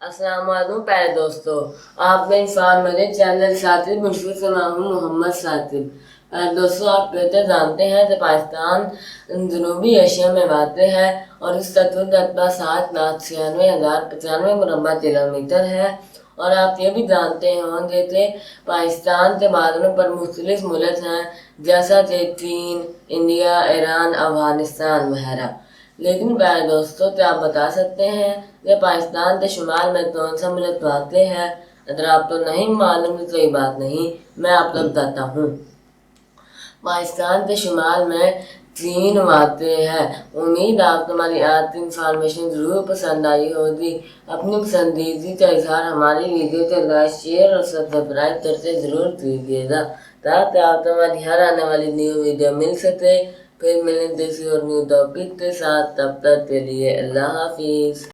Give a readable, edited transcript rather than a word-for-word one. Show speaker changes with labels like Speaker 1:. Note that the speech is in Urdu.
Speaker 1: السلام علیکم پیارے دوستو، آپ میں انسان میرے چینل ساتھی مشہور سے میں ہوں محمد ثاقب۔ دوستو، آپ کہتے جانتے ہیں کہ پاکستان جنوبی ایشیا میں واقع ہے اور اس کا کل رقبہ 7,96,095 مربع کلومیٹر ہے۔ اور آپ یہ بھی جانتے ہوں گے کہ پاکستان کے بادلوں پر مختلف ملک ہیں جیسا کہ چین، انڈیا، ایران، افغانستان وغیرہ۔ لیکن پیارے دوستو، کیا آپ بتا سکتے ہیں کہ پاکستان کے شمال میں کون سا ملک واقع ہے؟ اگر آپ کو نہیں معلوم تو کوئی بات نہیں، میں آپ کو بتاتا ہوں۔ پاکستان کے شمال میں چین واقع ہے۔ امید آپ کو ہماری آج کی انفارمیشن ضرور پسند آئی ہوگی۔ اپنی پسندیدگی کا اظہار ہماری ویڈیو کو لائک، شیئر اور سبسکرائب کرتے ضرور کیجیے گا تاکہ آپ کو ہماری ہر آنے والی نیو ویڈیو مل سکے۔ پھر ملیں کسی اور نیو ٹاپک کے ساتھ، تب تک کے لیے اللہ حافظ۔